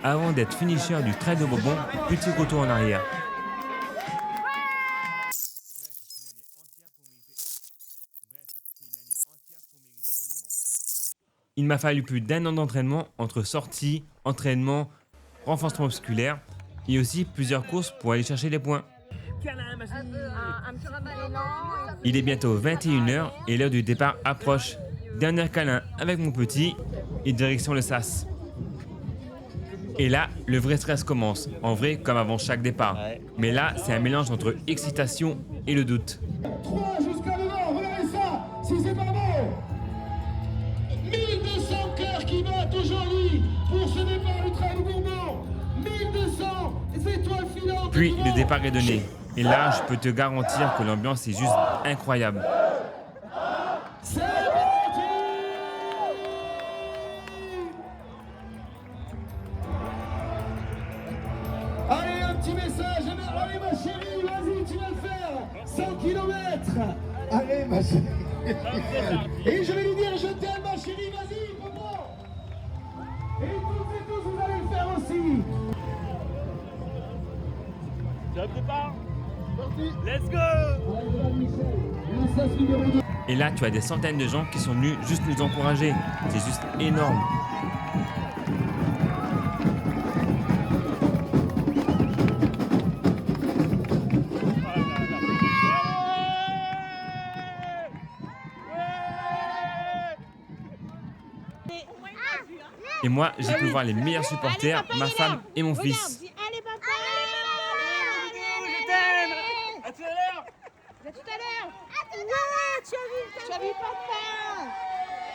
avant d'être finisher du trail de Bourbon, petit retour en arrière. Il m'a fallu plus d'1 an d'entraînement entre sorties, entraînement, renforcement musculaire et aussi plusieurs courses pour aller chercher les points. Il est bientôt 21 h et l'heure du départ approche. Dernier câlin avec mon petit et direction le sas. Et là, le vrai stress commence, en vrai comme avant chaque départ. Mais là, c'est un mélange entre excitation et le doute. 3 jusqu'à devant, regardez ça, si c'est pas beau. 1200 cœurs qui battent aujourd'hui pour ce départ du trail du Bourbon. 1200 étoiles filantes. Puis le départ est donné. Et là, je peux te garantir que l'ambiance est juste incroyable. C'est parti. Allez, un petit message. Allez ma chérie, vas-y, tu vas le faire. 100 km. Allez ma chérie. Et je vais lui dire je t'aime ma chérie, vas-y, comment. Et tous, vous allez le faire aussi. Top départ. Parti. Let's go. Et là, tu as des centaines de gens qui sont venus juste nous encourager. C'est juste énorme. Et moi, j'ai pu voir les meilleurs supporters, ma femme et mon fils. Allez papa. Je t'aime. À tout à l'heure. À tout à l'heure. Ouais, tu as vu papa.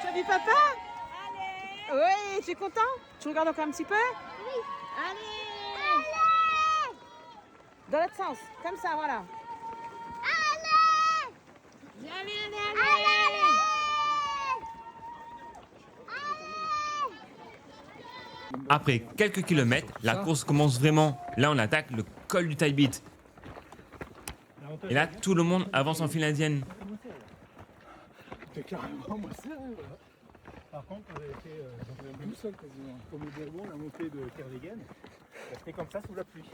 Tu as vu papa? Allez. Oui, tu es content? Tu regardes encore un petit peu? Oui. Allez. Dans l'autre sens, comme ça, voilà. Allez. Allez. Après quelques kilomètres, la course commence vraiment. Là, on attaque le col du Tailbit. Et là, tout le monde avance en file indienne. C'est carrément moi ça. Par contre, on avait fait tout seul quasiment. Comme le Bourbon, la montée de Kervegen, c'était comme ça sous la pluie.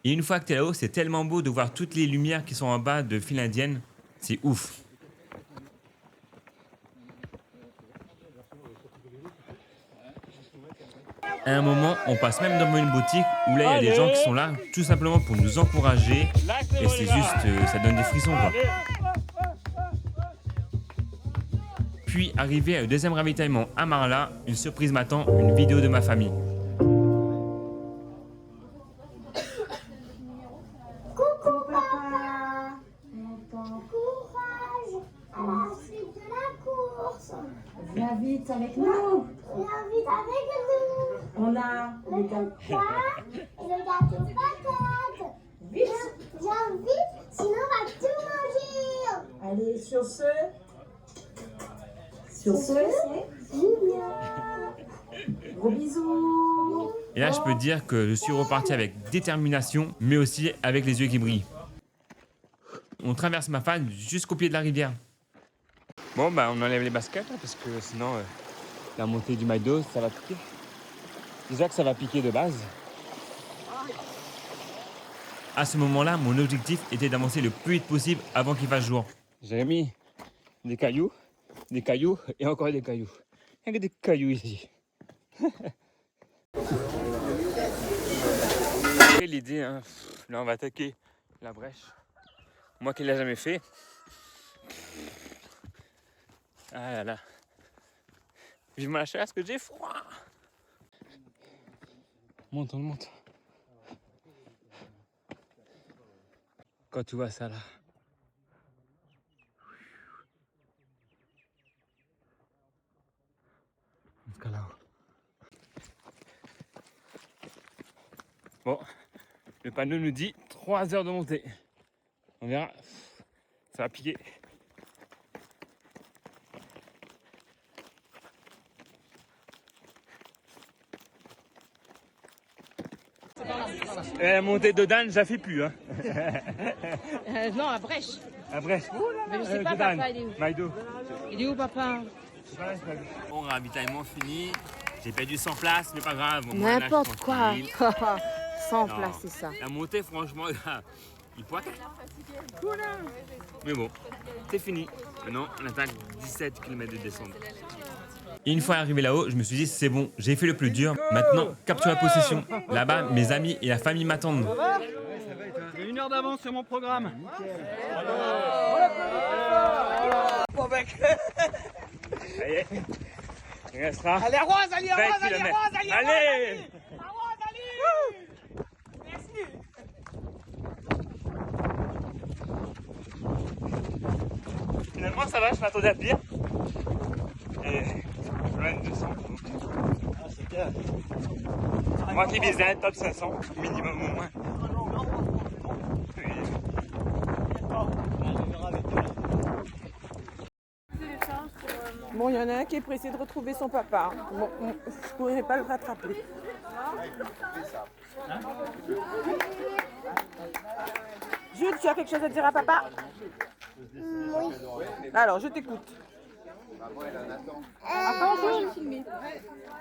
Et une fois que tu es là-haut, c'est tellement beau de voir toutes les lumières qui sont en bas de file indienne. C'est ouf. À un moment, on passe même devant une boutique où là, il y a des gens qui sont là tout simplement pour nous encourager. Et c'est juste, ça donne des frissons, quoi. Puis, arrivé au deuxième ravitaillement à Marla, une surprise m'attend, une vidéo de ma famille. Coucou papa. Courage à la suite de la course. Viens vite avec nous. Viens vite avec nous. On a Le gâteau et le gâteau patate. vite. Viens vite, sinon on va tout manger. Allez, sur ce. Gros bisous. Et là, je peux dire que je suis reparti avec détermination, mais aussi avec les yeux qui brillent. On traverse ma fan jusqu'au pied de la rivière. Bon, bah, on enlève les baskets, hein, parce que sinon, la montée du Maïdo, ça va piquer. Déjà que ça va piquer de base. À ce moment-là, mon objectif était d'avancer le plus vite possible avant qu'il fasse jour. J'ai mis des cailloux et encore des cailloux. Il y a que des cailloux ici. L'idée, hein, là on va attaquer la brèche. Moi qui ne l'ai jamais fait. Ah là là. Vivement la chaleur parce que j'ai froid. Monte, on monte. Quand tu vois ça là. Jusqu'à là-haut. Bon, le panneau nous dit 3 heures de montée. On verra. Ça va piquer. La montée de Dan, ça fait plus. Hein. Non, à Brèche. À Brest. Mais je sais pas, papa, il est où? Maïdo. Il est où, papa? Bon, ravitaillement fini. J'ai perdu 100 places, mais pas grave. Au moins, là, je suis N'importe quoi. tranquille. 100 Non. places, c'est ça. La montée, franchement, il pointe. Mais bon, c'est fini. Maintenant, on attaque 17 km de descente. Et une fois arrivé là-haut, je me suis dit, c'est bon, j'ai fait le plus dur. Maintenant, capture la possession. Là-bas, mes amis et la famille m'attendent. J'ai 1 heure d'avance sur mon programme. Bon mec. Allez, il restera. Allez Rose, allez 20 Rose, allez kilomètres. Rose, allez Allez. Rose, allez. Merci. Finalement, ça va, je m'attendais à pire. Et je vais 200. Moi qui visais top 500, minimum au moins. Bon, il y en a un qui est pressé de retrouver son papa. Bon, je ne pourrais pas le rattraper. Jules, tu as quelque chose à dire à papa? Oui. Alors, je t'écoute.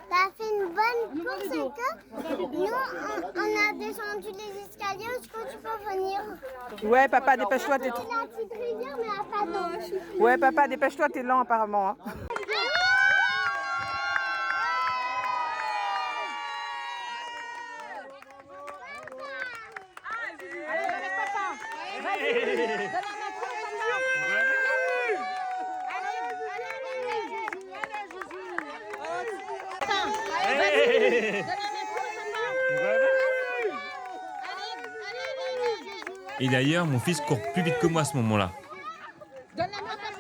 T'as fait une bonne course et que nous, on a descendu les escaliers. Est-ce que tu peux venir? Ouais, papa, dépêche-toi, t'es Il y a la petite rivière, mais il n'y a pas d'eau. Ouais, papa, dépêche-toi, t'es lent apparemment. Hein. Et d'ailleurs, mon fils court plus vite que moi à ce moment-là. Donne la main à papa.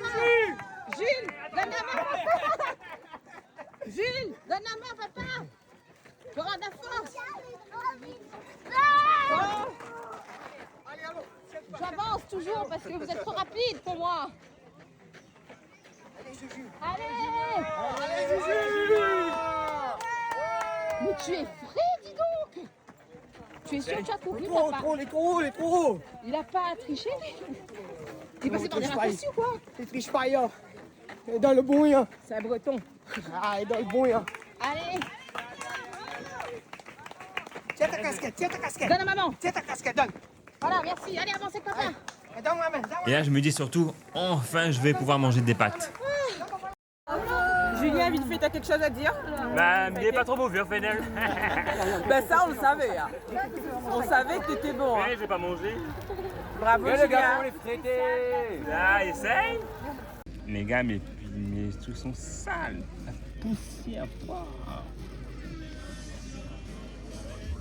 Jules, donne la main à papa. Jules, donne la main à papa. Tu auras de la force. J'avance toujours parce que vous êtes trop rapide pour moi. Allez, mais tu es frais, dis donc. Tu es sûr que tu as couru, papa? Il est trop haut. Il a pas triché. Il est passé par des raccourcis ou quoi? Il triche pas, là. Il est dans le bon, là. C'est un breton. Ah, il est dans le bon, là. Allez, Tiens ta casquette, tiens ta casquette. donne à maman. Tiens ta casquette, donne. Voilà, merci. Allez, avancez, papa. Donne-moi, donne-moi. Et là, je me dis surtout, enfin, je vais pouvoir manger des pâtes. Julien, vite fait, t'as quelque chose à dire? Bah, il est pas trop mauvais au final. Ben ça, on le savait. Hein. On savait que t'étais bon. Hein. Je vais pas manger. Bravo, Julien. Ah, essaye. Les gars, mes trucs sont sales. La poussière.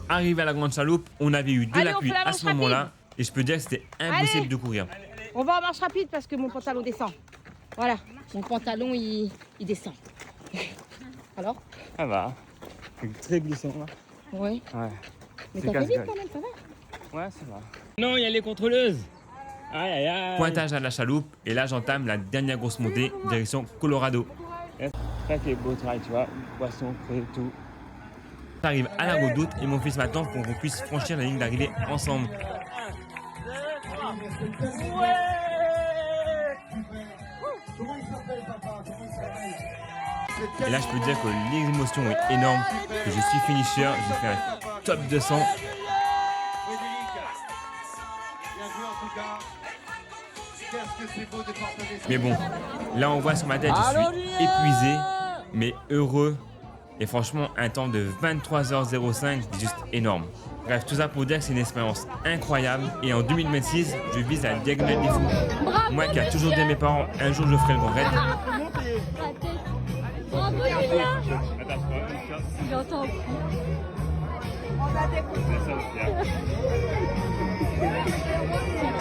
Arrivé à la grande chaloupe, on avait eu de Allez, la on pluie fait la à marche ce moment-là. rapide. Et je peux dire que c'était impossible Allez. de courir. On va en marche rapide parce que mon pantalon descend. Voilà, mon pantalon, il descend. Alors? Ça va. C'est très glissant là. Oui. Ouais. Mais C'est t'as fait vite casse-gueule. quand même, ça va? Ouais, ça va. Non, il y a les contrôleuses. Aïe, aïe, aïe. Pointage à la chaloupe. Et là, j'entame la dernière grosse montée, direction Colorado. Ça, c'est beau travail, tu vois. Poisson, frais, tout. J'arrive à la redoute et mon fils m'attend pour qu'on puisse franchir la ligne d'arrivée ensemble. Et là, je peux dire que l'émotion est énorme, que je suis finisher, j'ai fait un top 200. Mais bon, là on voit sur ma tête, je suis épuisé, mais heureux. Et franchement, un temps de 23h05, c'est juste énorme. Bref, tout ça pour dire que c'est une expérience incroyable. Et en 2026, je vise la diagonale des fous. Moi qui a toujours dit à mes parents, un jour je ferai le grand raid. Bravo Julien. Il entend.